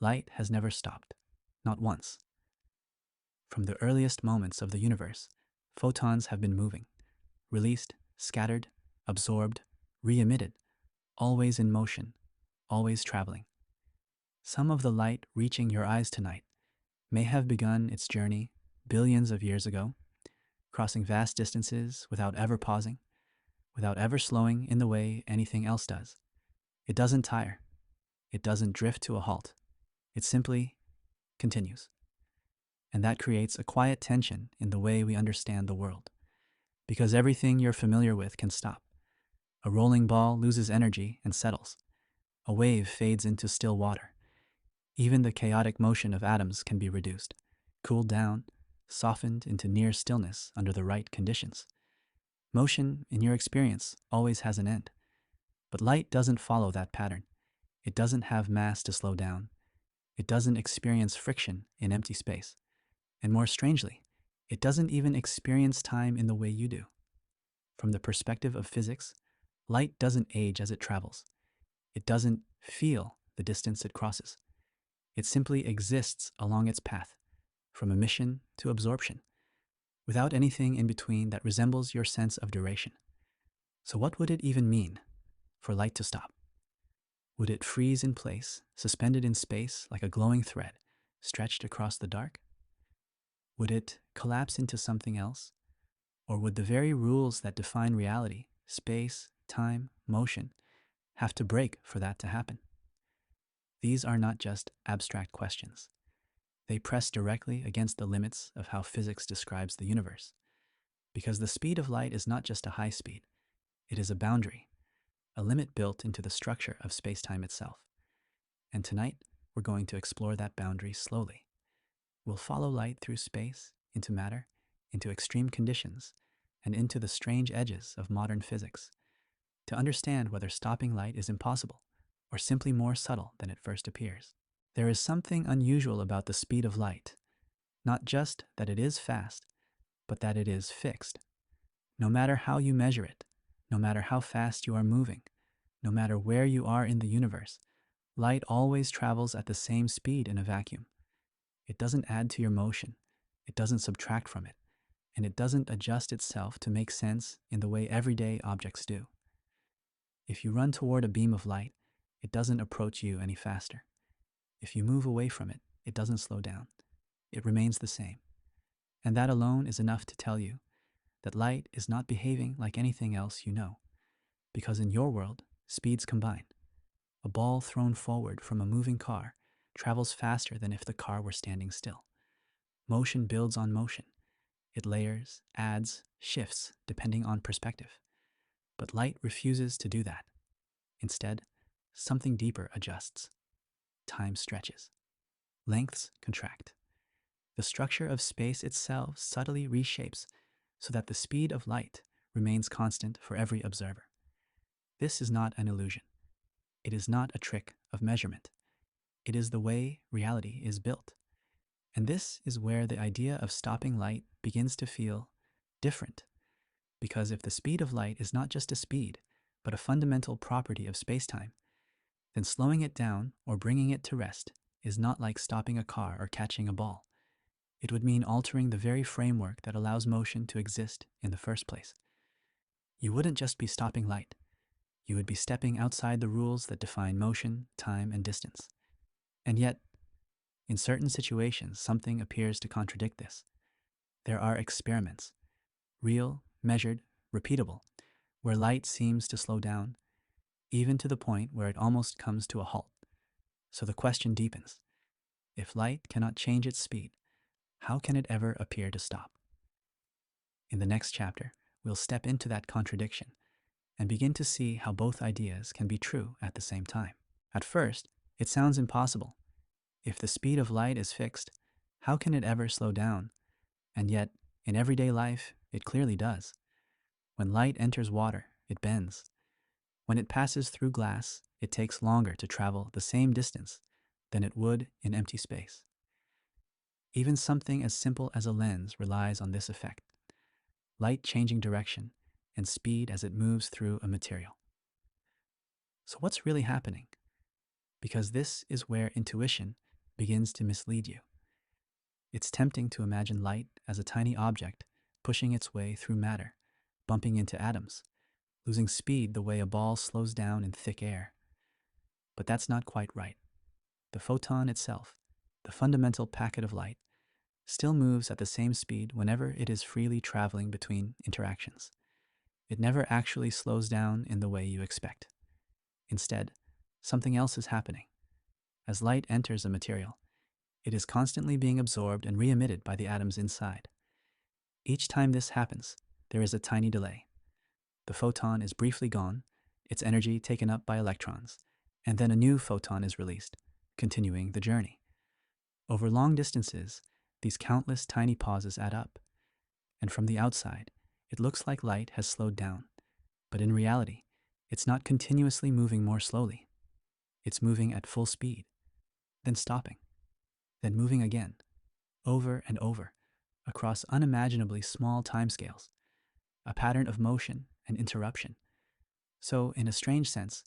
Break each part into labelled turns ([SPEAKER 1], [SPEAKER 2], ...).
[SPEAKER 1] Light has never stopped, not once. From the earliest moments of the universe, photons have been moving, released, scattered, absorbed, re-emitted, always in motion, always traveling. Some of the light reaching your eyes tonight may have begun its journey billions of years ago, crossing vast distances without ever pausing, without ever slowing in the way anything else does. It doesn't tire. It doesn't drift to a halt. It simply continues. And that creates a quiet tension in the way we understand the world, because everything you're familiar with can stop. A rolling ball loses energy and settles. A wave fades into still water. Even the chaotic motion of atoms can be reduced, cooled down, softened into near stillness under the right conditions. Motion, in your experience, always has an end. But light doesn't follow that pattern. It doesn't have mass to slow down. It doesn't experience friction in empty space. And more strangely, it doesn't even experience time in the way you do. From the perspective of physics, light doesn't age as it travels. It doesn't feel the distance it crosses. It simply exists along its path, from emission to absorption, without anything in between that resembles your sense of duration. So what would it even mean for light to stop? Would it freeze in place, suspended in space like a glowing thread, stretched across the dark? Would it collapse into something else? Or would the very rules that define reality, space, time, motion, have to break for that to happen? These are not just abstract questions. They press directly against the limits of how physics describes the universe. Because the speed of light is not just a high speed, it is a boundary, a limit built into the structure of space-time itself. And tonight, we're going to explore that boundary slowly. We'll follow light through space, into matter, into extreme conditions, and into the strange edges of modern physics, to understand whether stopping light is impossible or simply more subtle than it first appears. There is something unusual about the speed of light, not just that it is fast, but that it is fixed. No matter how you measure it, no matter how fast you are moving, no matter where you are in the universe, light always travels at the same speed in a vacuum. It doesn't add to your motion, it doesn't subtract from it, and it doesn't adjust itself to make sense in the way everyday objects do. If you run toward a beam of light, it doesn't approach you any faster. If you move away from it, it doesn't slow down. It remains the same. And that alone is enough to tell you that light is not behaving like anything else you know, because in your world, speeds combine. A ball thrown forward from a moving car travels faster than if the car were standing still. Motion builds on motion. It layers, adds, shifts, depending on perspective. But light refuses to do that. Instead, something deeper adjusts. Time stretches. Lengths contract. The structure of space itself subtly reshapes so that the speed of light remains constant for every observer. This is not an illusion. It is not a trick of measurement. It is the way reality is built. And this is where the idea of stopping light begins to feel different. Because if the speed of light is not just a speed, but a fundamental property of spacetime, then slowing it down or bringing it to rest is not like stopping a car or catching a ball. It would mean altering the very framework that allows motion to exist in the first place. You wouldn't just be stopping light. You would be stepping outside the rules that define motion, time, and distance. And yet, in certain situations, something appears to contradict this. There are experiments, real, measured, repeatable, where light seems to slow down, even to the point where it almost comes to a halt. So the question deepens. If light cannot change its speed, how can it ever appear to stop? In the next chapter, we'll step into that contradiction and begin to see how both ideas can be true at the same time. At first, it sounds impossible. If the speed of light is fixed, how can it ever slow down? And yet, in everyday life, it clearly does. When light enters water, it bends. When it passes through glass, it takes longer to travel the same distance than it would in empty space. Even something as simple as a lens relies on this effect. Light changing direction and speed as it moves through a material. So what's really happening? Because this is where intuition begins to mislead you. It's tempting to imagine light as a tiny object pushing its way through matter, bumping into atoms, losing speed the way a ball slows down in thick air. But that's not quite right. The photon itself, the fundamental packet of light, still moves at the same speed whenever it is freely traveling between interactions. It never actually slows down in the way you expect. Instead, something else is happening. As light enters a material, it is constantly being absorbed and re-emitted by the atoms inside. Each time this happens, there is a tiny delay. The photon is briefly gone, its energy taken up by electrons, and then a new photon is released, continuing the journey. Over long distances, these countless tiny pauses add up, and from the outside, it looks like light has slowed down. But in reality, it's not continuously moving more slowly. It's moving at full speed, then stopping, then moving again, over and over, across unimaginably small timescales, a pattern of motion and interruption. So, in a strange sense,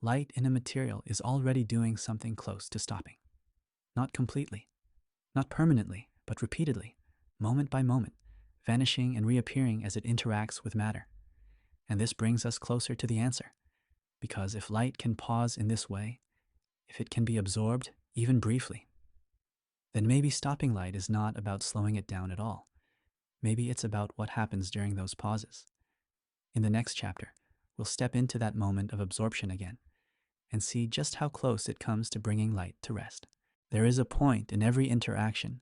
[SPEAKER 1] light in a material is already doing something close to stopping. Not completely, not permanently, but repeatedly, moment by moment, vanishing and reappearing as it interacts with matter. And this brings us closer to the answer. Because if light can pause in this way, if it can be absorbed even briefly, then maybe stopping light is not about slowing it down at all. Maybe it's about what happens during those pauses. In the next chapter, we'll step into that moment of absorption again and see just how close it comes to bringing light to rest. There is a point in every interaction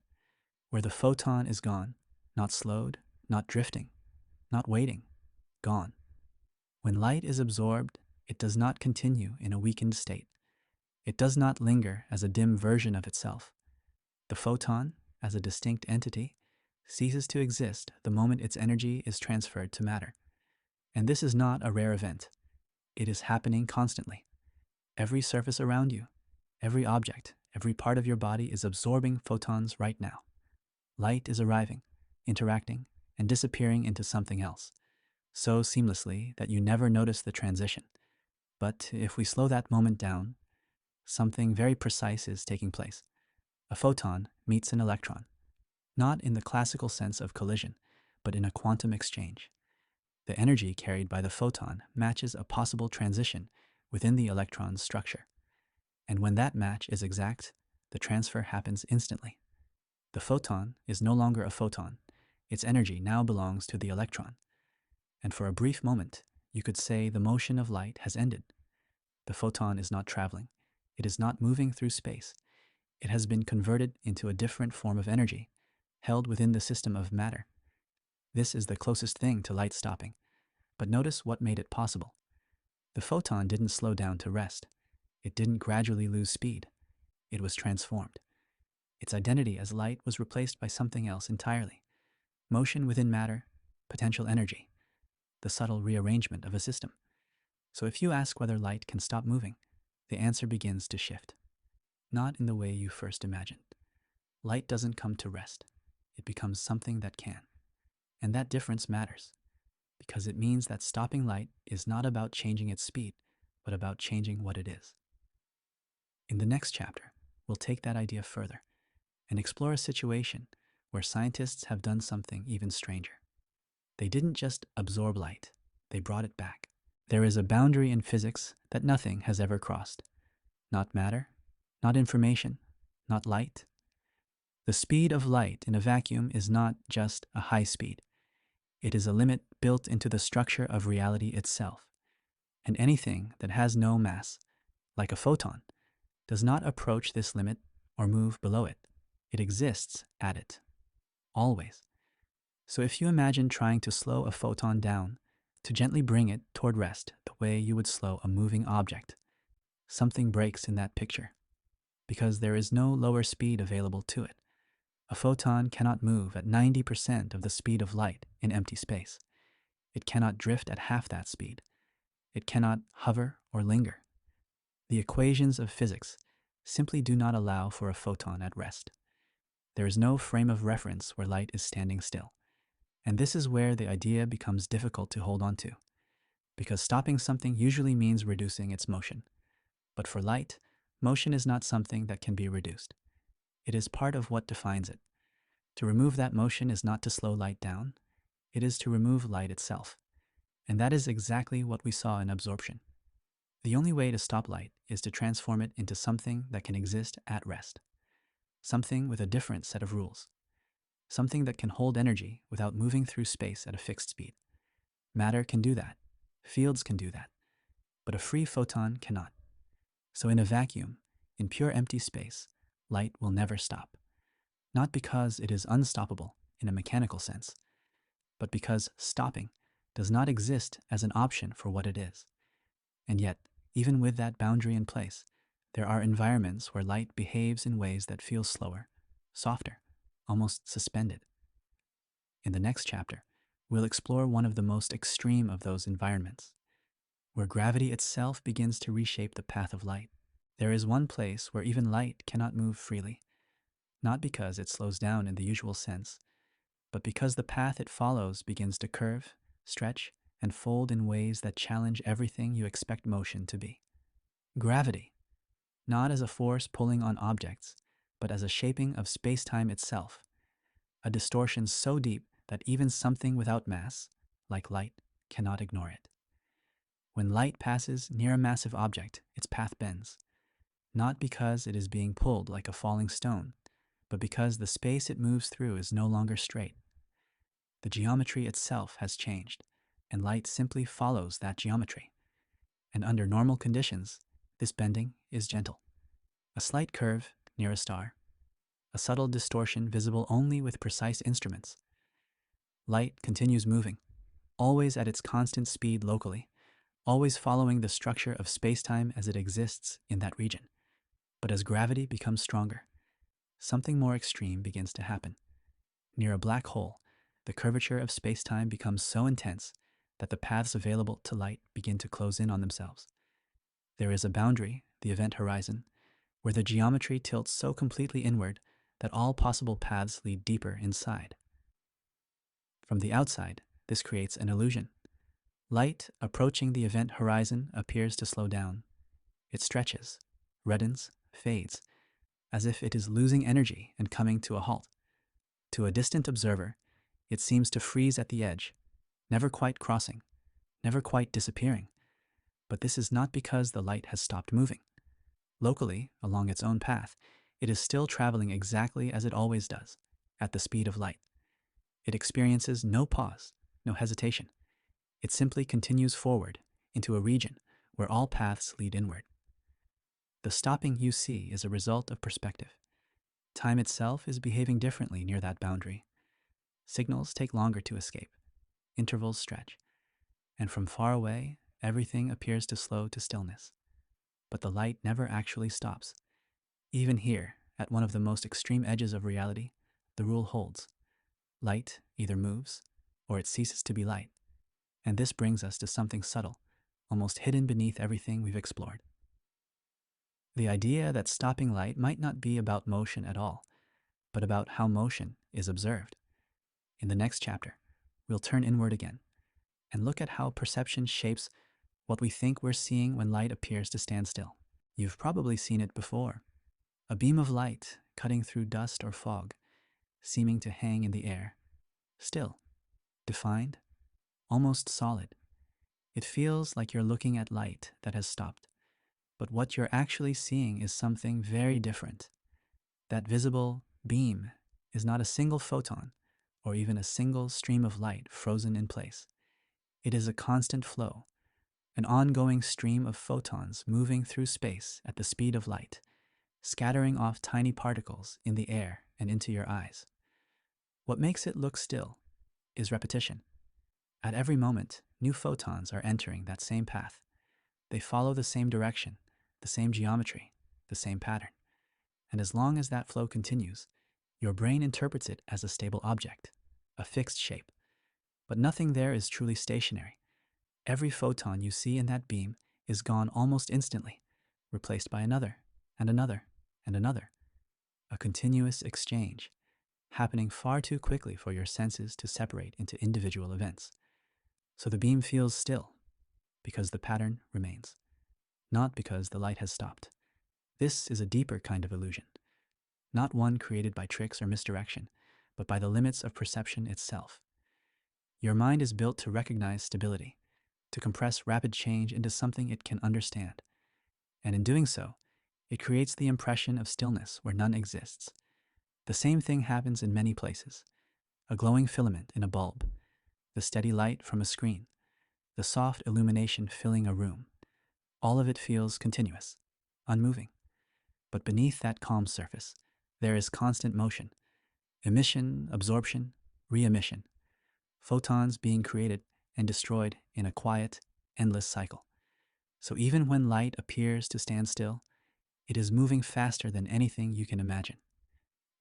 [SPEAKER 1] where the photon is gone, not slowed, not drifting, not waiting, gone. When light is absorbed, it does not continue in a weakened state. It does not linger as a dim version of itself. The photon, as a distinct entity, ceases to exist the moment its energy is transferred to matter. And this is not a rare event. It is happening constantly. Every surface around you, every object, every part of your body is absorbing photons right now. Light is arriving, interacting, and disappearing into something else, so seamlessly that you never notice the transition. But if we slow that moment down, something very precise is taking place. A photon meets an electron, not in the classical sense of collision, but in a quantum exchange. The energy carried by the photon matches a possible transition within the electron's structure. And when that match is exact, the transfer happens instantly. The photon is no longer a photon. Its energy now belongs to the electron. And for a brief moment, you could say the motion of light has ended. The photon is not traveling. It is not moving through space. It has been converted into a different form of energy, held within the system of matter. This is the closest thing to light stopping. But notice what made it possible. The photon didn't slow down to rest. It didn't gradually lose speed. It was transformed. Its identity as light was replaced by something else entirely. Motion within matter, potential energy, the subtle rearrangement of a system. So if you ask whether light can stop moving, the answer begins to shift. Not in the way you first imagined. Light doesn't come to rest. It becomes something that can. And that difference matters, because it means that stopping light is not about changing its speed, but about changing what it is. In the next chapter, we'll take that idea further and explore a situation where scientists have done something even stranger. They didn't just absorb light, they brought it back. There is a boundary in physics that nothing has ever crossed. Not matter, not information, not light. The speed of light in a vacuum is not just a high speed. It is a limit built into the structure of reality itself. And anything that has no mass, like a photon, does not approach this limit or move below it. It exists at it, always. So if you imagine trying to slow a photon down, to gently bring it toward rest the way you would slow a moving object, something breaks in that picture, because there is no lower speed available to it. A photon cannot move at 90% of the speed of light in empty space. It cannot drift at half that speed. It cannot hover or linger. The equations of physics simply do not allow for a photon at rest. There is no frame of reference where light is standing still. And this is where the idea becomes difficult to hold on to, because stopping something usually means reducing its motion. But for light, motion is not something that can be reduced. It is part of what defines it. To remove that motion is not to slow light down, it is to remove light itself. And that is exactly what we saw in absorption. The only way to stop light is to transform it into something that can exist at rest. Something with a different set of rules. Something that can hold energy without moving through space at a fixed speed. Matter can do that. Fields can do that. But a free photon cannot. So in a vacuum, in pure empty space, light will never stop. Not because it is unstoppable in a mechanical sense, but because stopping does not exist as an option for what it is. And yet, even with that boundary in place, there are environments where light behaves in ways that feel slower, softer, almost suspended. In the next chapter, we'll explore one of the most extreme of those environments, where gravity itself begins to reshape the path of light. There is one place where even light cannot move freely, not because it slows down in the usual sense, but because the path it follows begins to curve, stretch, and fold in ways that challenge everything you expect motion to be. Gravity, not as a force pulling on objects, but as a shaping of space-time itself, a distortion so deep that even something without mass, like light, cannot ignore it. When light passes near a massive object, its path bends, not because it is being pulled like a falling stone, but because the space it moves through is no longer straight. The geometry itself has changed, and light simply follows that geometry. And under normal conditions, this bending is gentle. A slight curve near a star, a subtle distortion visible only with precise instruments. Light continues moving, always at its constant speed locally, always following the structure of space-time as it exists in that region. But as gravity becomes stronger, something more extreme begins to happen. Near a black hole, the curvature of space-time becomes so intense that the paths available to light begin to close in on themselves. There is a boundary, the event horizon, where the geometry tilts so completely inward that all possible paths lead deeper inside. From the outside, this creates an illusion. Light approaching the event horizon appears to slow down. It stretches, reddens, fades, as if it is losing energy and coming to a halt. To a distant observer, it seems to freeze at the edge, never quite crossing, never quite disappearing. But this is not because the light has stopped moving. Locally, along its own path, it is still traveling exactly as it always does, at the speed of light. It experiences no pause, no hesitation. It simply continues forward into a region where all paths lead inward. The stopping you see is a result of perspective. Time itself is behaving differently near that boundary. Signals take longer to escape. Intervals stretch. And from far away, everything appears to slow to stillness. But the light never actually stops. Even here, at one of the most extreme edges of reality, the rule holds. Light either moves, or it ceases to be light. And this brings us to something subtle, almost hidden beneath everything we've explored. The idea that stopping light might not be about motion at all, but about how motion is observed. In the next chapter, we'll turn inward again and look at how perception shapes what we think we're seeing when light appears to stand still. You've probably seen it before. A beam of light cutting through dust or fog, seeming to hang in the air. Still, defined, almost solid. It feels like you're looking at light that has stopped. But what you're actually seeing is something very different. That visible beam is not a single photon or even a single stream of light frozen in place. It is a constant flow, an ongoing stream of photons moving through space at the speed of light, scattering off tiny particles in the air and into your eyes. What makes it look still is repetition. At every moment, new photons are entering that same path. They follow the same direction, the same geometry, the same pattern. And as long as that flow continues, your brain interprets it as a stable object, a fixed shape. But nothing there is truly stationary. Every photon you see in that beam is gone almost instantly, replaced by another, and another, and another. A continuous exchange, happening far too quickly for your senses to separate into individual events. So the beam feels still, because the pattern remains, not because the light has stopped. This is a deeper kind of illusion. not one created by tricks or misdirection, but by the limits of perception itself. Your mind is built to recognize stability, to compress rapid change into something it can understand. And in doing so, it creates the impression of stillness where none exists. The same thing happens in many places. A glowing filament in a bulb, the steady light from a screen, the soft illumination filling a room. All of it feels continuous, unmoving. But beneath that calm surface, there is constant motion, emission, absorption, re-emission, photons being created and destroyed in a quiet, endless cycle. So even when light appears to stand still, it is moving faster than anything you can imagine.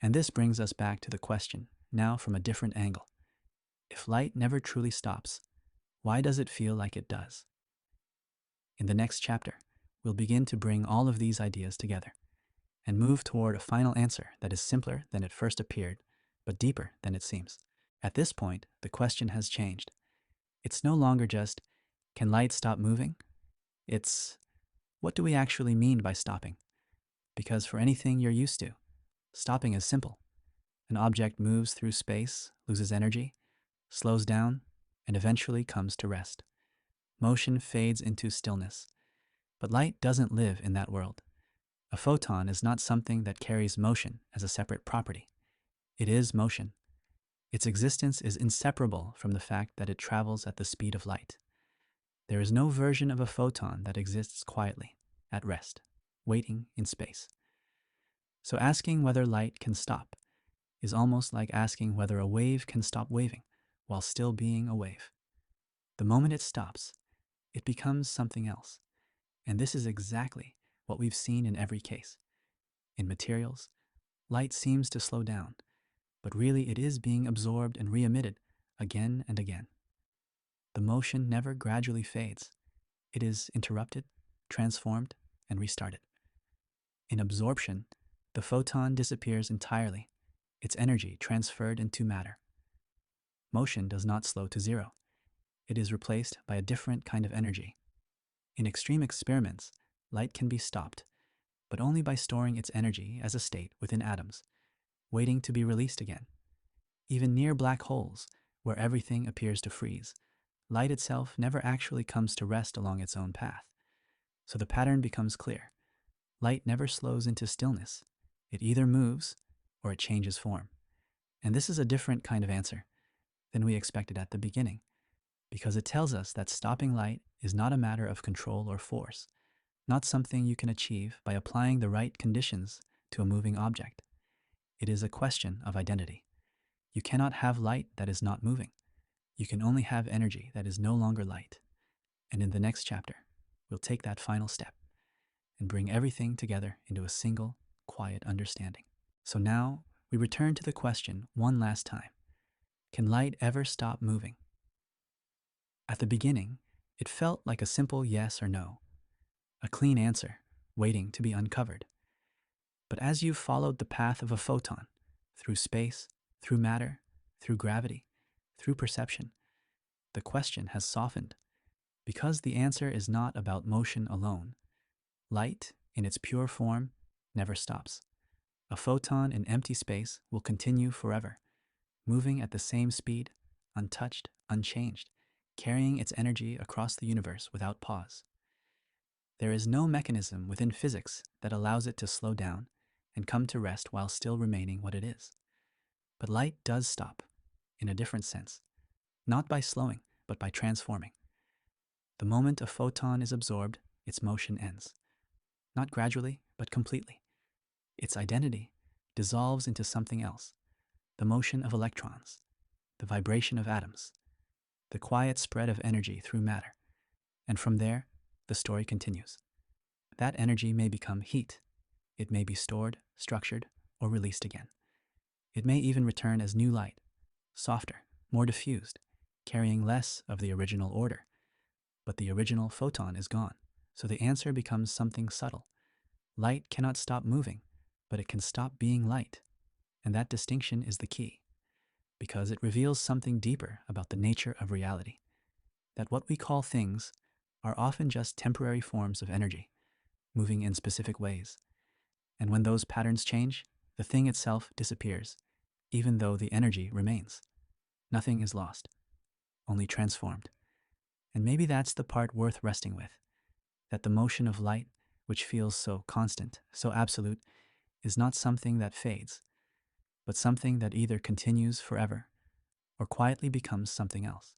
[SPEAKER 1] And this brings us back to the question, now from a different angle. If light never truly stops, why does it feel like it does? In the next chapter, we'll begin to bring all of these ideas together and move toward a final answer that is simpler than it first appeared, but deeper than it seems. At this point, the question has changed. It's no longer just, can light stop moving? It's, what do we actually mean by stopping? Because for anything you're used to, stopping is simple. An object moves through space, loses energy, slows down, and eventually comes to rest. Motion fades into stillness. But light doesn't live in that world. A photon is not something that carries motion as a separate property. It is motion. Its existence is inseparable from the fact that it travels at the speed of light. There is no version of a photon that exists quietly, at rest, waiting in space. So asking whether light can stop is almost like asking whether a wave can stop waving while still being a wave. The moment it stops, it becomes something else. And this is exactly what we've seen in every case. In materials, light seems to slow down, but really it is being absorbed and re-emitted again and again. The motion never gradually fades. It is interrupted, transformed, and restarted. In absorption, the photon disappears entirely, its energy transferred into matter. Motion does not slow to zero. It is replaced by a different kind of energy. In extreme experiments, light can be stopped, but only by storing its energy as a state within atoms, waiting to be released again. Even near black holes, where everything appears to freeze, light itself never actually comes to rest along its own path. So the pattern becomes clear. Light never slows into stillness. It either moves or it changes form. And this is a different kind of answer than we expected at the beginning, because it tells us that stopping light is not a matter of control or force, not something you can achieve by applying the right conditions to a moving object. It is a question of identity. You cannot have light that is not moving. You can only have energy that is no longer light. And in the next chapter, we'll take that final step and bring everything together into a single, quiet understanding. So now we return to the question one last time. Can light ever stop moving? At the beginning, it felt like a simple yes or no, a clean answer, waiting to be uncovered. But as you've followed the path of a photon, through space, through matter, through gravity, through perception, the question has softened, because the answer is not about motion alone. Light, in its pure form, never stops. A photon in empty space will continue forever, moving at the same speed, untouched, unchanged, carrying its energy across the universe without pause. There is no mechanism within physics that allows it to slow down and come to rest while still remaining what it is. But light does stop, in a different sense, not by slowing, but by transforming. The moment a photon is absorbed, its motion ends. Not gradually, but completely. Its identity dissolves into something else, the motion of electrons, the vibration of atoms, the quiet spread of energy through matter. And from there, the story continues. That energy may become heat. It may be stored, structured, or released again. It may even return as new light, softer, more diffused, carrying less of the original order. But the original photon is gone, so the answer becomes something subtle. Light cannot stop moving, but it can stop being light. And that distinction is the key, because it reveals something deeper about the nature of reality. That what we call things are often just temporary forms of energy, moving in specific ways. And when those patterns change, The thing itself disappears, even though the energy remains. Nothing is lost, only transformed. And maybe that's the part worth resting with, that the motion of light, which feels so constant, so absolute, is not something that fades, but something that either continues forever or quietly becomes something else.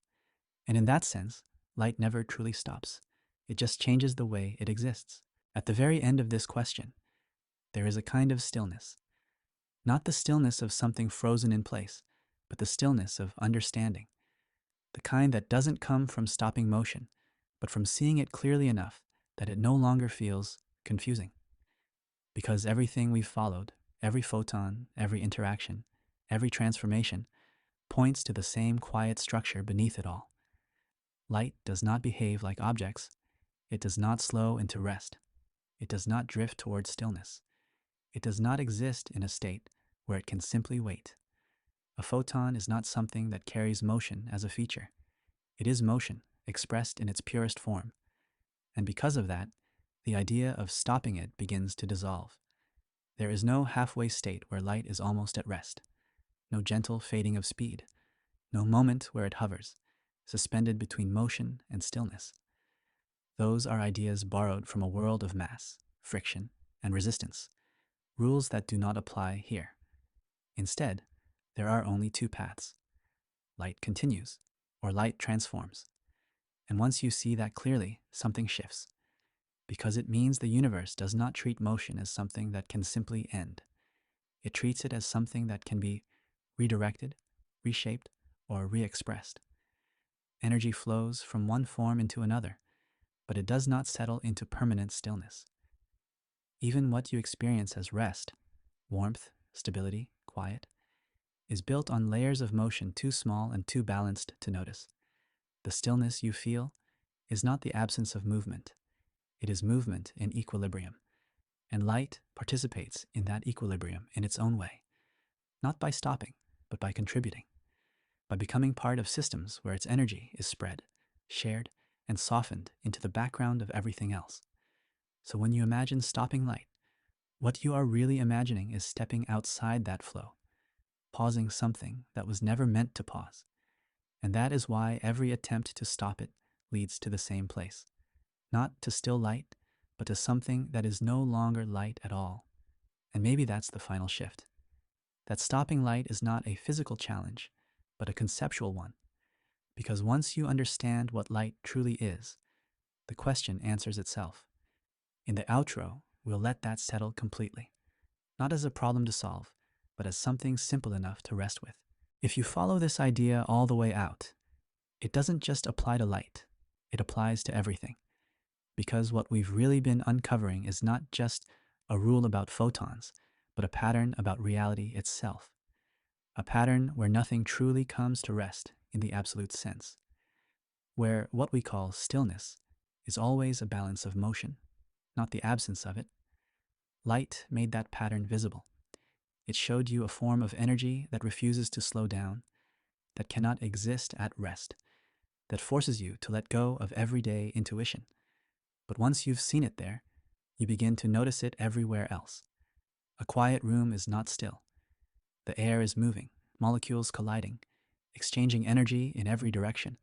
[SPEAKER 1] And in that sense, light never truly stops. It just changes the way it exists. At the very end of this question, there is a kind of stillness. Not the stillness of something frozen in place, but the stillness of understanding. The kind that doesn't come from stopping motion, but from seeing it clearly enough that it no longer feels confusing. Because everything we've followed, every photon, every interaction, every transformation, points to the same quiet structure beneath it all. Light does not behave like objects. It does not slow into rest. It does not drift towards stillness. It does not exist in a state where it can simply wait. A photon is not something that carries motion as a feature. It is motion, expressed in its purest form. And because of that, the idea of stopping it begins to dissolve. There is no halfway state where light is almost at rest. No gentle fading of speed. No moment where it hovers, suspended between motion and stillness. Those are ideas borrowed from a world of mass, friction, and resistance, rules that do not apply here. Instead, there are only two paths. Light continues, or light transforms. And once you see that clearly, something shifts. Because it means the universe does not treat motion as something that can simply end. It treats it as something that can be redirected, reshaped, or re-expressed. Energy flows from one form into another, but it does not settle into permanent stillness. Even what you experience as rest, warmth, stability, quiet, is built on layers of motion too small and too balanced to notice. The stillness you feel is not the absence of movement. It is movement in equilibrium. And light participates in that equilibrium in its own way, not by stopping, but by contributing, by becoming part of systems where its energy is spread, shared, and softened into the background of everything else. So when you imagine stopping light, what you are really imagining is stepping outside that flow, pausing something that was never meant to pause. And that is why every attempt to stop it leads to the same place. Not to still light, but to something that is no longer light at all. And maybe that's the final shift. That stopping light is not a physical challenge, but a conceptual one. Because once you understand what light truly is, the question answers itself. In the outro, we'll let that settle completely. Not as a problem to solve, but as something simple enough to rest with. If you follow this idea all the way out, it doesn't just apply to light, it applies to everything. Because what we've really been uncovering is not just a rule about photons, but a pattern about reality itself. A pattern where nothing truly comes to rest in the absolute sense. Where what we call stillness is always a balance of motion, not the absence of it. Light made that pattern visible. It showed you a form of energy that refuses to slow down, that cannot exist at rest, that forces you to let go of everyday intuition. But once you've seen it there, you begin to notice it everywhere else. A quiet room is not still. The air is moving, molecules colliding, exchanging energy in every direction.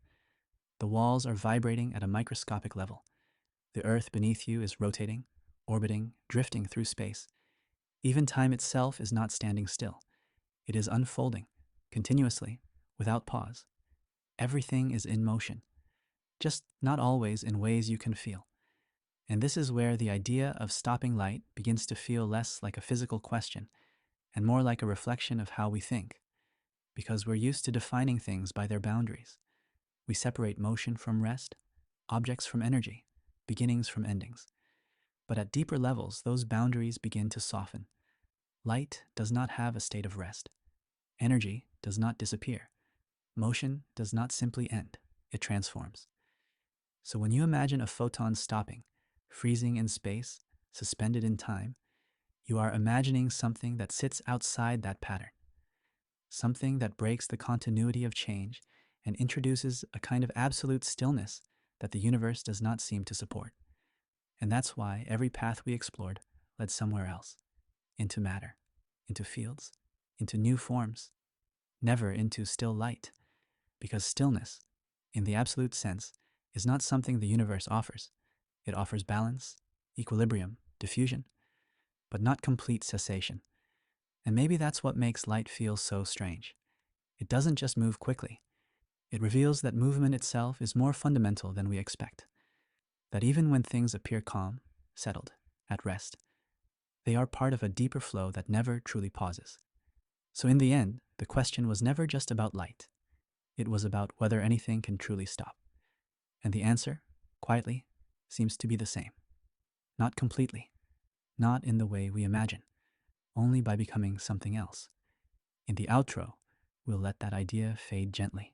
[SPEAKER 1] The walls are vibrating at a microscopic level. The earth beneath you is rotating, orbiting, drifting through space. Even time itself is not standing still. It is unfolding, continuously, without pause. Everything is in motion, just not always in ways you can feel. And this is where the idea of stopping light begins to feel less like a physical question and more like a reflection of how we think, because we're used to defining things by their boundaries. We separate motion from rest, objects from energy, beginnings from endings. But at deeper levels, those boundaries begin to soften. Light does not have a state of rest. Energy does not disappear. Motion does not simply end. It transforms. So when you imagine a photon stopping, freezing in space, suspended in time, you are imagining something that sits outside that pattern. Something that breaks the continuity of change and introduces a kind of absolute stillness that the universe does not seem to support. And that's why every path we explored led somewhere else, into matter. into fields, into new forms, never into still light, because stillness, in the absolute sense, is not something the universe offers. It offers balance, equilibrium, diffusion, but not complete cessation. And maybe that's what makes light feel so strange. It doesn't just move quickly. It reveals that movement itself is more fundamental than we expect. That even when things appear calm, settled, at rest, they are part of a deeper flow that never truly pauses. So in the end, the question was never just about light. It was about whether anything can truly stop. And the answer, quietly, seems to be the same. Not completely. Not in the way we imagine. Only by becoming something else. In the outro, we'll let that idea fade gently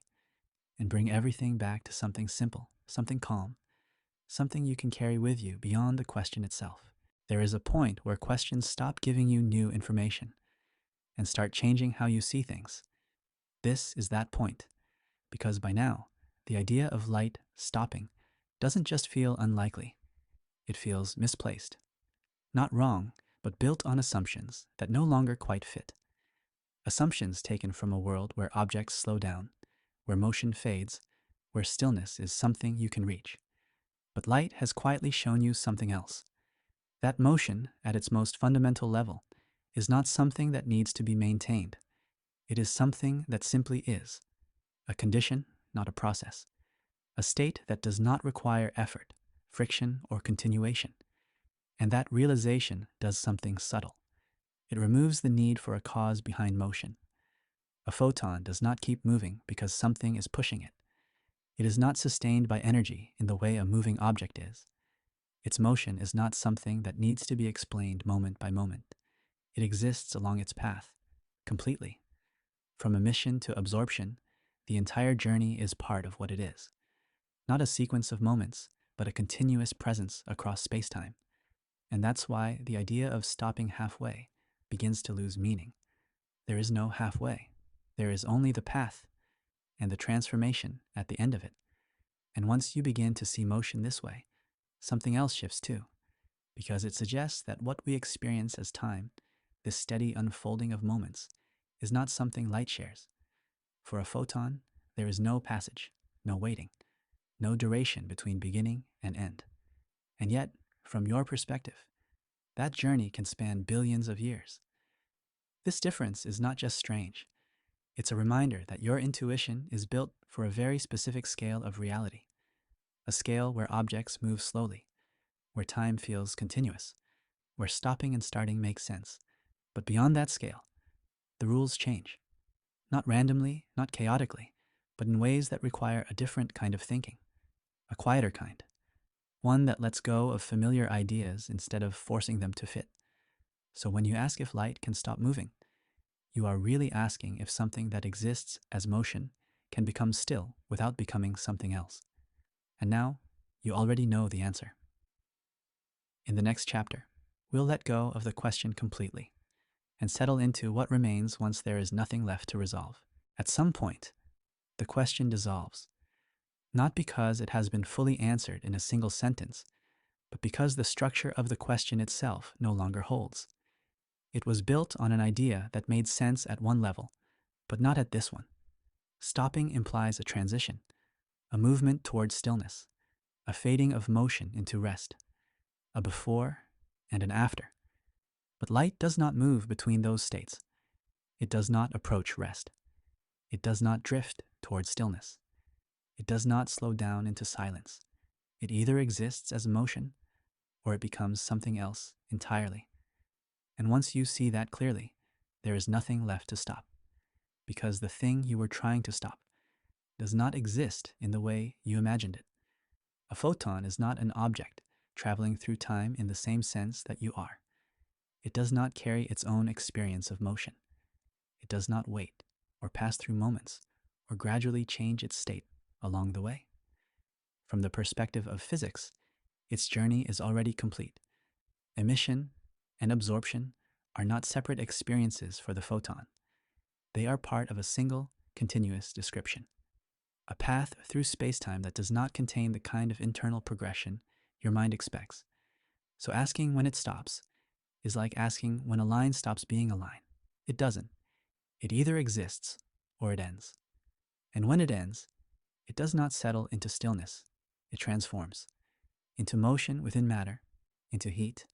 [SPEAKER 1] and bring everything back to something simple, something calm, something you can carry with you beyond the question itself. There is a point where questions stop giving you new information and start changing how you see things. This is that point, because by now, the idea of light stopping doesn't just feel unlikely. It feels misplaced. Not wrong, but built on assumptions that no longer quite fit. Assumptions taken from a world where objects slow down, where motion fades, where stillness is something you can reach. But light has quietly shown you something else. That motion, at its most fundamental level, is not something that needs to be maintained. It is something that simply is. A condition, not a process. A state that does not require effort, friction, or continuation. And that realization does something subtle. It removes the need for a cause behind motion. A photon does not keep moving because something is pushing it. It is not sustained by energy in the way a moving object is. Its motion is not something that needs to be explained moment by moment. It exists along its path, completely. From emission to absorption, the entire journey is part of what it is. Not a sequence of moments, but a continuous presence across space-time. And that's why the idea of stopping halfway begins to lose meaning. There is no halfway. There is only the path and the transformation at the end of it. And once you begin to see motion this way, something else shifts too, because it suggests that what we experience as time, this steady unfolding of moments, is not something light shares. For a photon, there is no passage, no waiting, no duration between beginning and end. And yet, from your perspective, that journey can span billions of years. This difference is not just strange. It's a reminder that your intuition is built for a very specific scale of reality, a scale where objects move slowly, where time feels continuous, where stopping and starting make sense. But beyond that scale, the rules change. Not randomly, not chaotically, but in ways that require a different kind of thinking, a quieter kind, one that lets go of familiar ideas instead of forcing them to fit. So when you ask if light can stop moving, you are really asking if something that exists as motion can become still without becoming something else. And now, you already know the answer. In the next chapter, we'll let go of the question completely and settle into what remains once there is nothing left to resolve. At some point, the question dissolves, not because it has been fully answered in a single sentence, but because the structure of the question itself no longer holds. It was built on an idea that made sense at one level, but not at this one. Stopping implies a transition, a movement toward stillness, a fading of motion into rest, a before and an after. But light does not move between those states. It does not approach rest. It does not drift toward stillness. It does not slow down into silence. It either exists as motion or it becomes something else entirely. And once you see that clearly, there is nothing left to stop, because the thing you were trying to stop does not exist in the way you imagined it. A photon is not an object traveling through time in the same sense that you are. It does not carry its own experience of motion. It does not wait or pass through moments or gradually change its state along the way. From the perspective of physics, its journey is already complete. Emission and absorption are not separate experiences for the photon. They are part of a single, continuous description. A path through spacetime that does not contain the kind of internal progression your mind expects. So asking when it stops is like asking when a line stops being a line. it doesn't. It either exists or it ends. And when it ends, it does not settle into stillness. It transforms into motion within matter, into heat,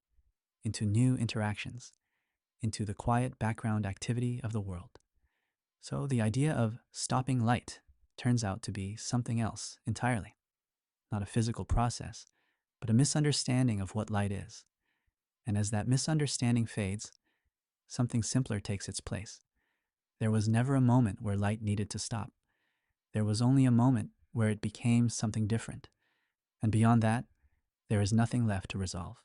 [SPEAKER 1] into new interactions, into the quiet background activity of the world. So the idea of stopping light turns out to be something else entirely. Not a physical process, but a misunderstanding of what light is. And as that misunderstanding fades, something simpler takes its place. There was never a moment where light needed to stop. There was only a moment where it became something different. And beyond that, there is nothing left to resolve.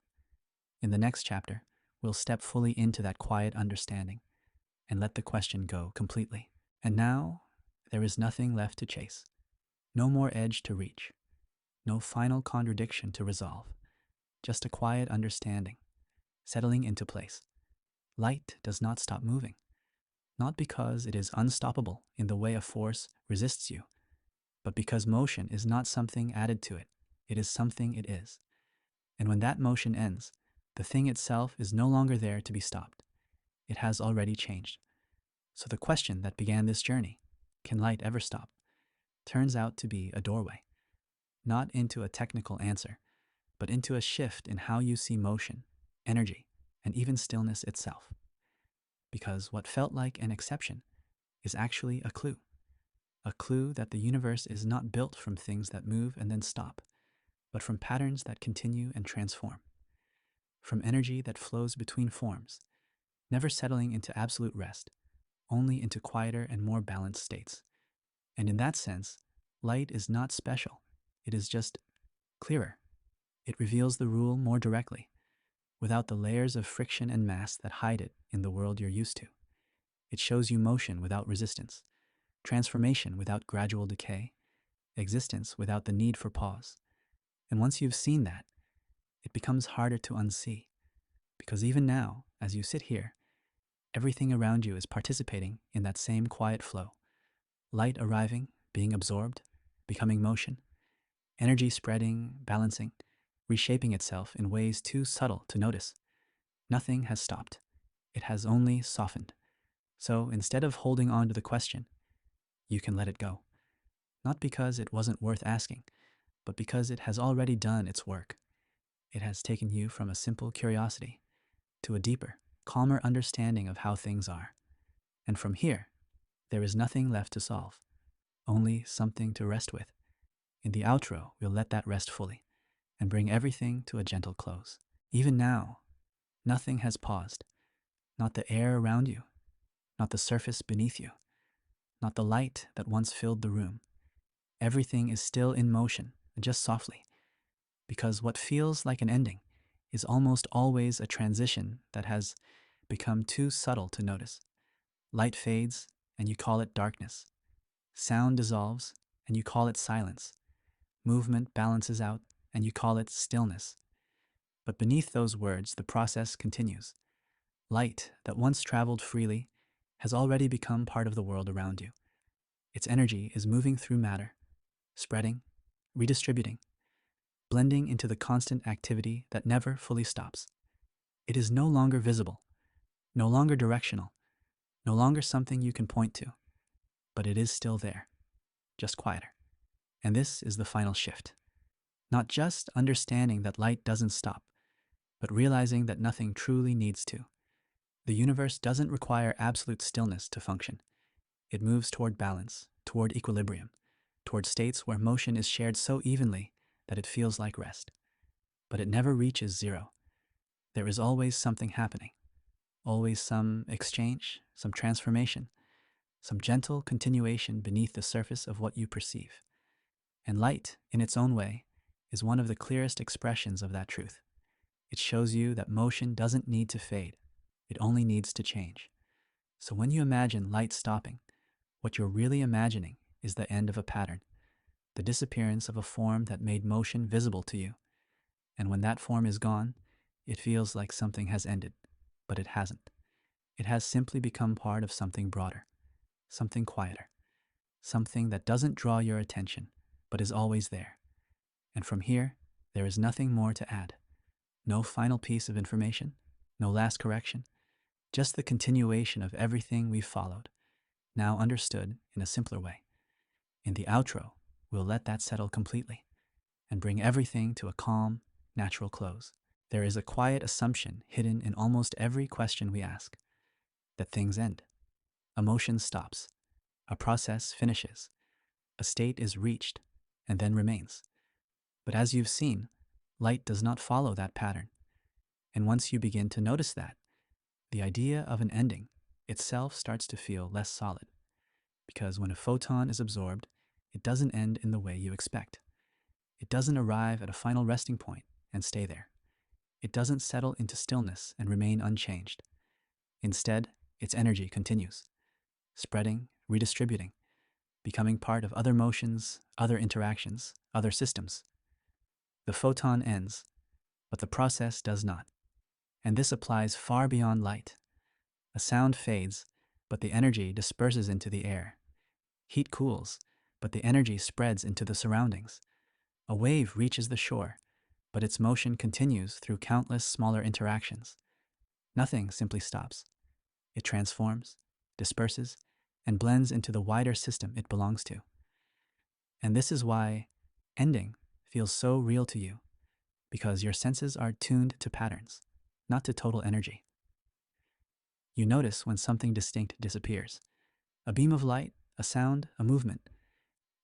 [SPEAKER 1] In the next chapter, we'll step fully into that quiet understanding and let the question go completely. And now, there is nothing left to chase. No more edge to reach. No final contradiction to resolve. Just a quiet understanding, settling into place. Light does not stop moving. Not because it is unstoppable in the way a force resists you, but because motion is not something added to it. It is something it is. And when that motion ends, the thing itself is no longer there to be stopped. It has already changed. So the question that began this journey, can light ever stop, turns out to be a doorway, not into a technical answer, but into a shift in how you see motion, energy, and even stillness itself. Because what felt like an exception is actually a clue that the universe is not built from things that move and then stop, but from patterns that continue and transform, from energy that flows between forms, never settling into absolute rest, only into quieter and more balanced states. And in that sense, light is not special. It is just clearer. It reveals the rule more directly, without the layers of friction and mass that hide it in the world you're used to. It shows you motion without resistance, transformation without gradual decay, existence without the need for pause. And once you've seen that, it becomes harder to unsee, because even now, as you sit here, everything around you is participating in that same quiet flow. Light arriving, being absorbed, becoming motion, energy spreading, balancing, reshaping itself in ways too subtle to notice. Nothing has stopped. It has only softened. So instead of holding on to the question, you can let it go. Not because it wasn't worth asking, but because it has already done its work. It has taken you from a simple curiosity to a deeper, calmer understanding of how things are. And from here, there is nothing left to solve, only something to rest with. In the outro, we'll let that rest fully and bring everything to a gentle close. Even now, nothing has paused. Not the air around you, not the surface beneath you, not the light that once filled the room. Everything is still in motion, just softly, because what feels like an ending is almost always a transition that has become too subtle to notice. Light fades, and you call it darkness. Sound dissolves, and you call it silence. Movement balances out, and you call it stillness. But beneath those words, the process continues. Light that once traveled freely has already become part of the world around you. Its energy is moving through matter, spreading, redistributing, blending into the constant activity that never fully stops. It is no longer visible, no longer directional, no longer something you can point to, but it is still there, just quieter. And this is the final shift. Not just understanding that light doesn't stop, but realizing that nothing truly needs to. The universe doesn't require absolute stillness to function. It moves toward balance, toward equilibrium, toward states where motion is shared so evenly that it feels like rest. But it never reaches zero. There is always something happening, always some exchange, some transformation, some gentle continuation beneath the surface of what you perceive. And light, in its own way, is one of the clearest expressions of that truth. It shows you that motion doesn't need to fade. It only needs to change. So when you imagine light stopping, what you're really imagining is the end of a pattern, the disappearance of a form that made motion visible to you. And when that form is gone, it feels like something has ended, but it hasn't. It has simply become part of something broader, something quieter, something that doesn't draw your attention, but is always there. And from here, there is nothing more to add. No final piece of information, no last correction, just the continuation of everything we've followed, now understood in a simpler way. In the outro, we'll let that settle completely and bring everything to a calm, natural close. There is a quiet assumption hidden in almost every question we ask, that things end. A motion stops, a process finishes, a state is reached, and then remains. But as you've seen, light does not follow that pattern. And once you begin to notice that, the idea of an ending itself starts to feel less solid. Because when a photon is absorbed, it doesn't end in the way you expect. It doesn't arrive at a final resting point and stay there. It doesn't settle into stillness and remain unchanged. Instead, its energy continues, spreading, redistributing, becoming part of other motions, other interactions, other systems. The photon ends, but the process does not. And this applies far beyond light. A sound fades, but the energy disperses into the air. Heat cools, but the energy spreads into the surroundings. A wave reaches the shore, but its motion continues through countless smaller interactions. Nothing simply stops. It transforms, disperses, and blends into the wider system it belongs to. And this is why ending feels so real to you, because your senses are tuned to patterns, not to total energy. You notice when something distinct disappears, a beam of light, a sound, a movement,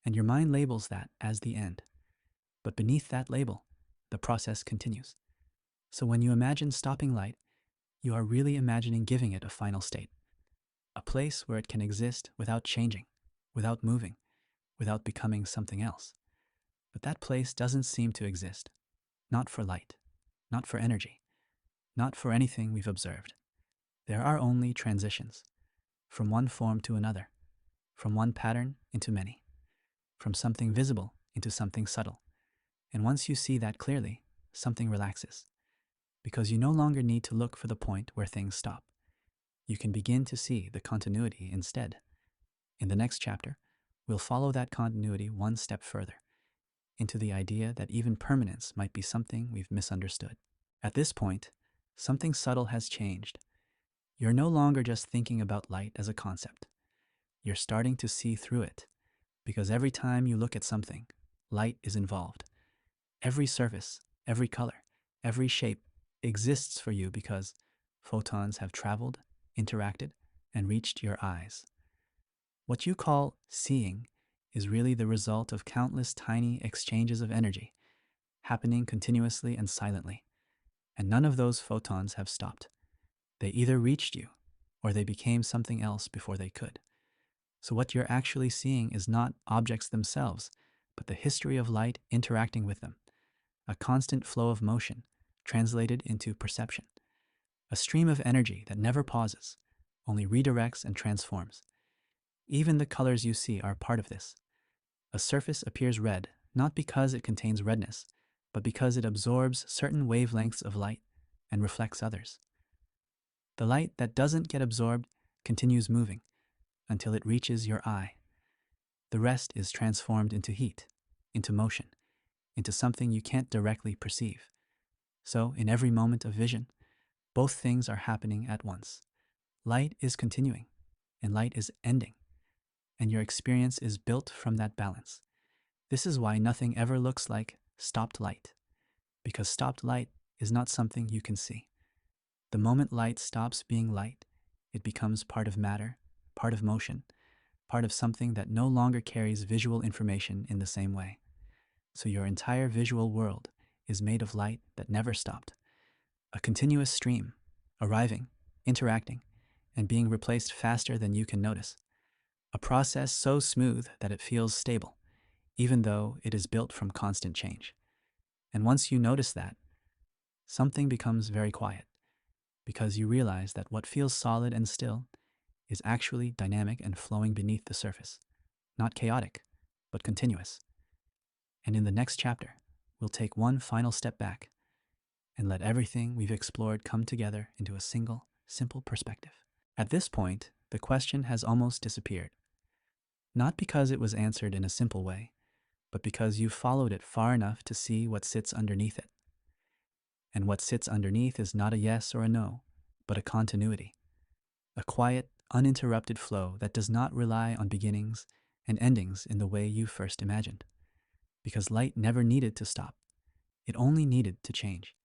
[SPEAKER 1] and your mind labels that as the end. But beneath that label, the process continues. So when you imagine stopping light, you are really imagining giving it a final state, a place where it can exist without changing, without moving, without becoming something else. But that place doesn't seem to exist, not for light, not for energy, not for anything we've observed. There are only transitions, from one form to another, from one pattern into many, from something visible into something subtle. And once you see that clearly, something relaxes, because you no longer need to look for the point where things stop. You can begin to see the continuity instead. In the next chapter, we'll follow that continuity one step further, into the idea that even permanence might be something we've misunderstood. At this point, something subtle has changed. You're no longer just thinking about light as a concept. You're starting to see through it, because every time you look at something, light is involved. Every surface, every color, every shape exists for you because photons have traveled, interacted, and reached your eyes. What you call seeing is really the result of countless tiny exchanges of energy, happening continuously and silently. And none of those photons have stopped. They either reached you, or they became something else before they could. So what you're actually seeing is not objects themselves, but the history of light interacting with them, a constant flow of motion translated into perception, a stream of energy that never pauses, only redirects and transforms. Even the colors you see are part of this. A surface appears red, not because it contains redness, but because it absorbs certain wavelengths of light and reflects others. The light that doesn't get absorbed continues moving until it reaches your eye. The rest is transformed into heat, into motion, into something you can't directly perceive. So, in every moment of vision, both things are happening at once. Light is continuing, and light is ending, and your experience is built from that balance. This is why nothing ever looks like stopped light, because stopped light is not something you can see. The moment light stops being light, it becomes part of matter, part of motion, part of something that no longer carries visual information in the same way. So your entire visual world is made of light that never stopped, a continuous stream, arriving, interacting, and being replaced faster than you can notice. A process so smooth that it feels stable, even though it is built from constant change. And once you notice that, something becomes very quiet, because you realize that what feels solid and still is actually dynamic and flowing beneath the surface, not chaotic, but continuous. And in the next chapter, we'll take one final step back and let everything we've explored come together into a single, simple perspective. At this point, the question has almost disappeared, not because it was answered in a simple way, but because you've followed it far enough to see what sits underneath it. And what sits underneath is not a yes or a no, but a continuity. a quiet, uninterrupted flow that does not rely on beginnings and endings in the way you first imagined. Because light never needed to stop, it only needed to change.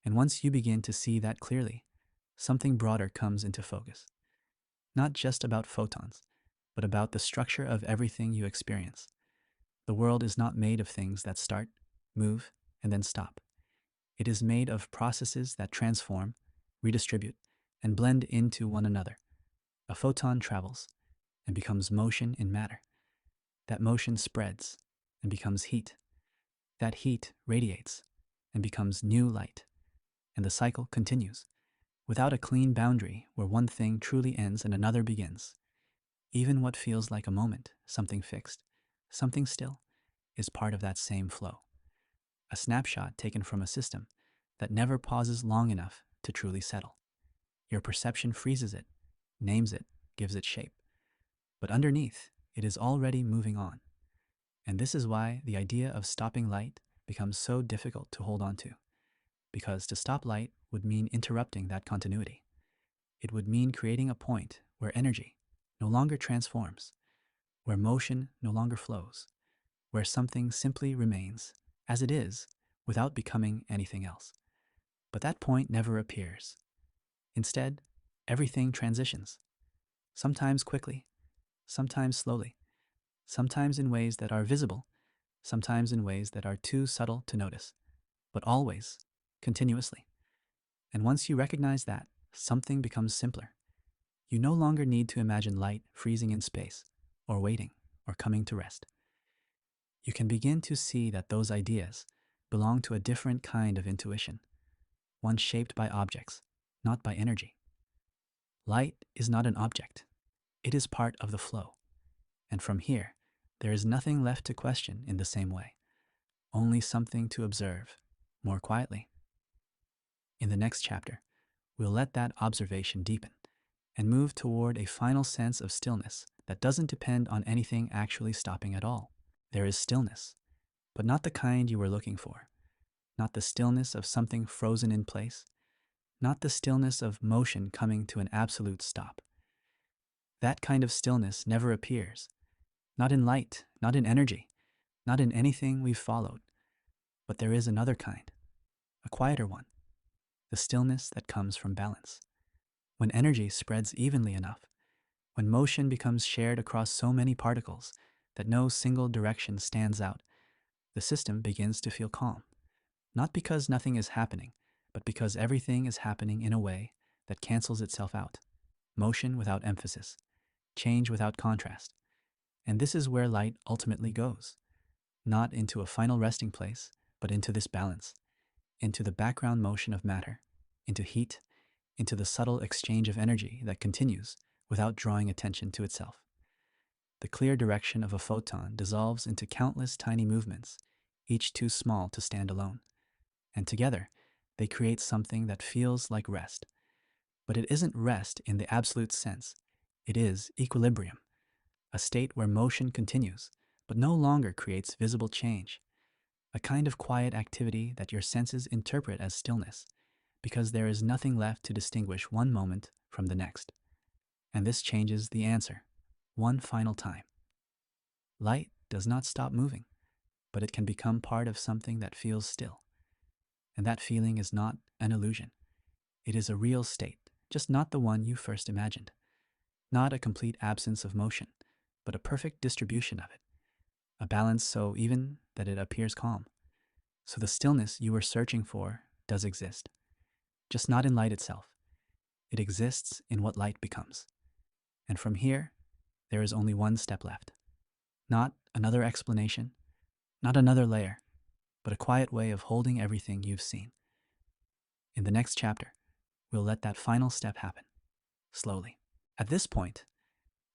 [SPEAKER 1] And once you begin to see that clearly, something broader comes into focus. Not just about photons, but about the structure of everything you experience. The world is not made of things that start, move, and then stop. It is made of processes that transform, redistribute, and blend into one another. A photon travels and becomes motion in matter. That motion spreads and becomes heat. That heat radiates and becomes new light. And the cycle continues, without a clean boundary where one thing truly ends and another begins. Even what feels like a moment, something fixed, something still, is part of that same flow. A snapshot taken from a system that never pauses long enough to truly settle. Your perception freezes it, names it, gives it shape. But underneath, it is already moving on. And this is why the idea of stopping light becomes so difficult to hold on to. Because to stop light would mean interrupting that continuity. It would mean creating a point where energy no longer transforms, where motion no longer flows, where something simply remains as it is without becoming anything else. But that point never appears. Instead, everything transitions, sometimes quickly, sometimes slowly, sometimes in ways that are visible, sometimes in ways that are too subtle to notice, but always, continuously. And once you recognize that, something becomes simpler. You no longer need to imagine light freezing in space, or waiting, or coming to rest. You can begin to see that those ideas belong to a different kind of intuition, one shaped by objects, not by energy. Light is not an object. It is part of the flow. And from here, there is nothing left to question in the same way, only something to observe more quietly. In the next chapter, we'll let that observation deepen and move toward a final sense of stillness that doesn't depend on anything actually stopping at all. There is stillness, but not the kind you were looking for, not the stillness of something frozen in place, not the stillness of motion coming to an absolute stop. That kind of stillness never appears, not in light, not in energy, not in anything we've followed. But there is another kind, a quieter one, the stillness that comes from balance. When energy spreads evenly enough, when motion becomes shared across so many particles that no single direction stands out, the system begins to feel calm. Not because nothing is happening, but because everything is happening in a way that cancels itself out. Motion without emphasis, change without contrast. And this is where light ultimately goes. Not into a final resting place, but into this balance, into the background motion of matter, into heat, into the subtle exchange of energy that continues without drawing attention to itself. The clear direction of a photon dissolves into countless tiny movements, each too small to stand alone. And together, they create something that feels like rest. But it isn't rest in the absolute sense. It is equilibrium, a state where motion continues, but no longer creates visible change. A kind of quiet activity that your senses interpret as stillness, because there is nothing left to distinguish one moment from the next. And this changes the answer, one final time. Light does not stop moving, but it can become part of something that feels still. And that feeling is not an illusion. It is a real state, just not the one you first imagined. Not a complete absence of motion, but a perfect distribution of it. A balance so even that it appears calm. So the stillness you were searching for does exist, just not in light itself. It exists in what light becomes. And from here, there is only one step left. Not another explanation, not another layer, but a quiet way of holding everything you've seen. In the next chapter, we'll let that final step happen, slowly. At this point,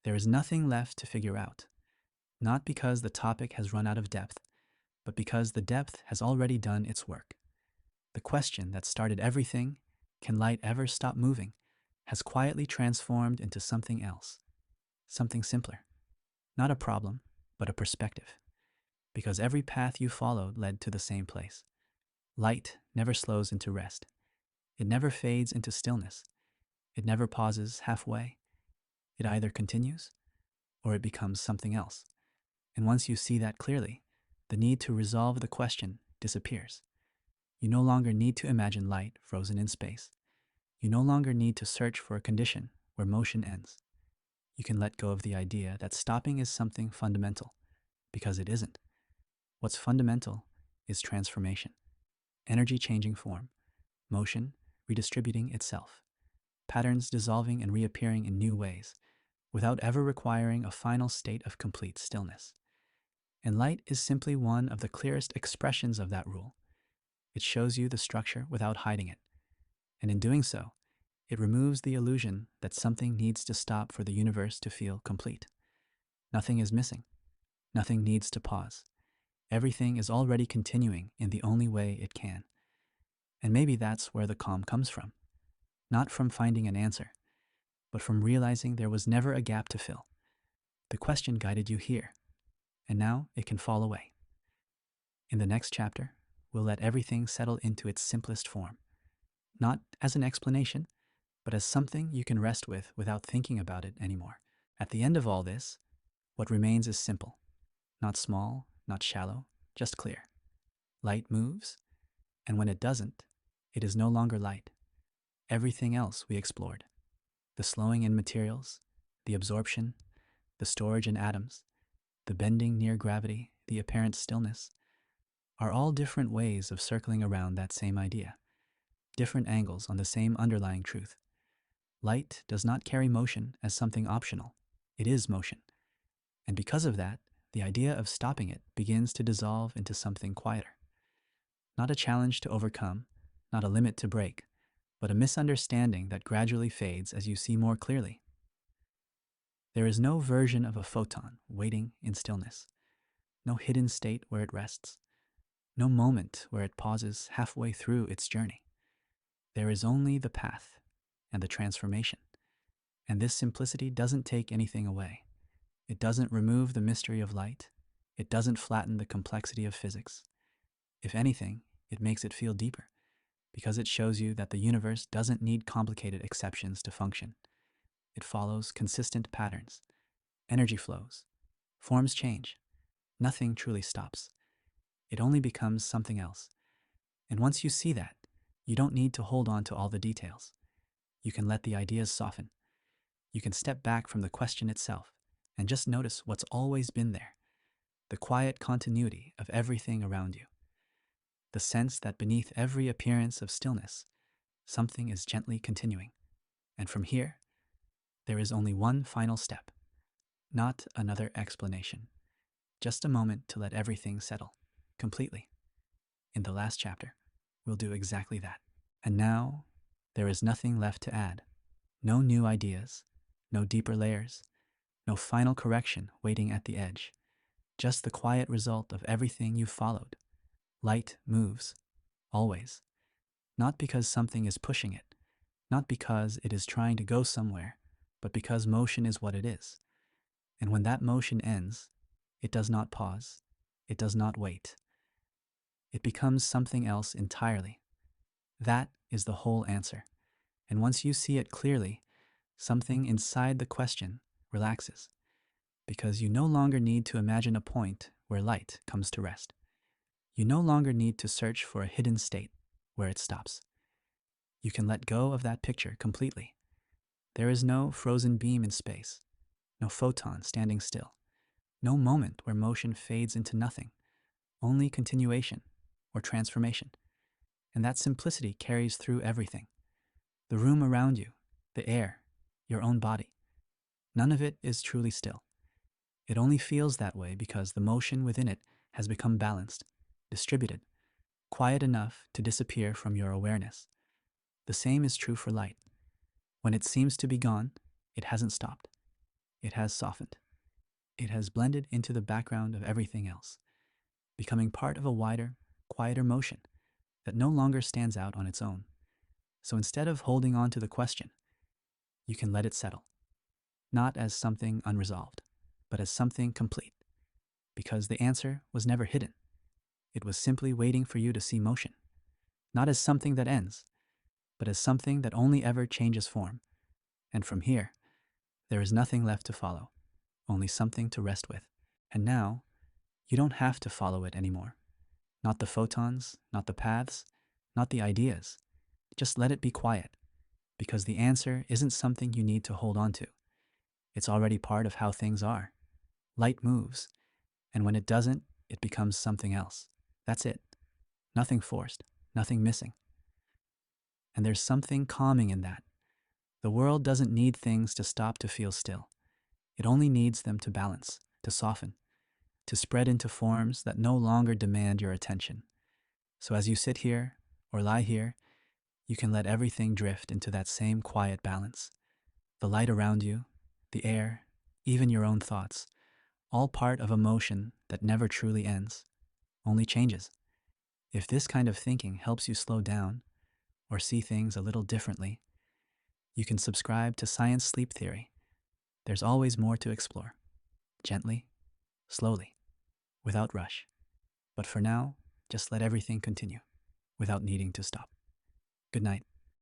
[SPEAKER 1] there is nothing left to figure out, not because the topic has run out of depth, but because the depth has already done its work. The question that started everything, can light ever stop moving, has quietly transformed into something else, something simpler. Not a problem, but a perspective. Because every path you followed led to the same place. Light never slows into rest. It never fades into stillness. It never pauses halfway. It either continues or it becomes something else. And once you see that clearly, the need to resolve the question disappears. You no longer need to imagine light frozen in space. You no longer need to search for a condition where motion ends. You can let go of the idea that stopping is something fundamental, because it isn't. What's fundamental is transformation, energy changing form, motion redistributing itself, patterns dissolving and reappearing in new ways, without ever requiring a final state of complete stillness. And light is simply one of the clearest expressions of that rule. It shows you the structure without hiding it. And in doing so, it removes the illusion that something needs to stop for the universe to feel complete. Nothing is missing. Nothing needs to pause. Everything is already continuing in the only way it can. And maybe that's where the calm comes from. Not from finding an answer, but from realizing there was never a gap to fill. The question guided you here, and now it can fall away. In the next chapter, we'll let everything settle into its simplest form. Not as an explanation, but as something you can rest with without thinking about it anymore. At the end of all this, what remains is simple. Not small, not shallow, just clear. Light moves, and when it doesn't, it is no longer light. Everything else we explored, the slowing in materials, the absorption, the storage in atoms, the bending near gravity, the apparent stillness, are all different ways of circling around that same idea, different angles on the same underlying truth. Light does not carry motion as something optional. It is motion. And because of that, the idea of stopping it begins to dissolve into something quieter. Not a challenge to overcome, not a limit to break, but a misunderstanding that gradually fades as you see more clearly. There is no version of a photon waiting in stillness, no hidden state where it rests, no moment where it pauses halfway through its journey. There is only the path and the transformation. And this simplicity doesn't take anything away. It doesn't remove the mystery of light. It doesn't flatten the complexity of physics. If anything, it makes it feel deeper, because it shows you that the universe doesn't need complicated exceptions to function. It follows consistent patterns. Energy flows. Forms change. Nothing truly stops. It only becomes something else. And once you see that, you don't need to hold on to all the details. You can let the ideas soften. You can step back from the question itself and just notice what's always been there, the quiet continuity of everything around you, the sense that beneath every appearance of stillness, something is gently continuing. And from here, there is only one final step, not another explanation, just a moment to let everything settle completely. In the last chapter, we'll do exactly that. And now, there is nothing left to add. No new ideas, no deeper layers, no final correction waiting at the edge. Just the quiet result of everything you've followed. Light moves, always. Not because something is pushing it, not because it is trying to go somewhere, but because motion is what it is. And when that motion ends, it does not pause. It does not wait. It becomes something else entirely. That is the whole answer. And once you see it clearly, something inside the question relaxes, because you no longer need to imagine a point where light comes to rest. You no longer need to search for a hidden state where it stops. You can let go of that picture completely. There is no frozen beam in space, no photon standing still, no moment where motion fades into nothing, only continuation or transformation. And that simplicity carries through everything. The room around you, the air, your own body. None of it is truly still. It only feels that way because the motion within it has become balanced, distributed, quiet enough to disappear from your awareness. The same is true for light. When it seems to be gone, it hasn't stopped. It has softened. It has blended into the background of everything else, becoming part of a wider, quieter motion that no longer stands out on its own. So instead of holding on to the question, you can let it settle, not as something unresolved, but as something complete, because the answer was never hidden. It was simply waiting for you to see motion, not as something that ends, but as something that only ever changes form, And from here, there is nothing left to follow, only something to rest with. And now, you don't have to follow it anymore. Not the photons, not the paths, not the ideas. Just let it be quiet, because the answer isn't something you need to hold on to. It's already part of how things are. Light moves, and when it doesn't, it becomes something else. That's it. Nothing forced, nothing missing. And there's something calming in that. The world doesn't need things to stop to feel still. It only needs them to balance, to soften, to spread into forms that no longer demand your attention. So as you sit here or lie here, you can let everything drift into that same quiet balance. The light around you, the air, even your own thoughts, all part of a motion that never truly ends, only changes. If this kind of thinking helps you slow down or see things a little differently, you can subscribe to Science Sleep Theory. There's always more to explore. Gently, slowly, without rush. But for now, just let everything continue without needing to stop. Good night.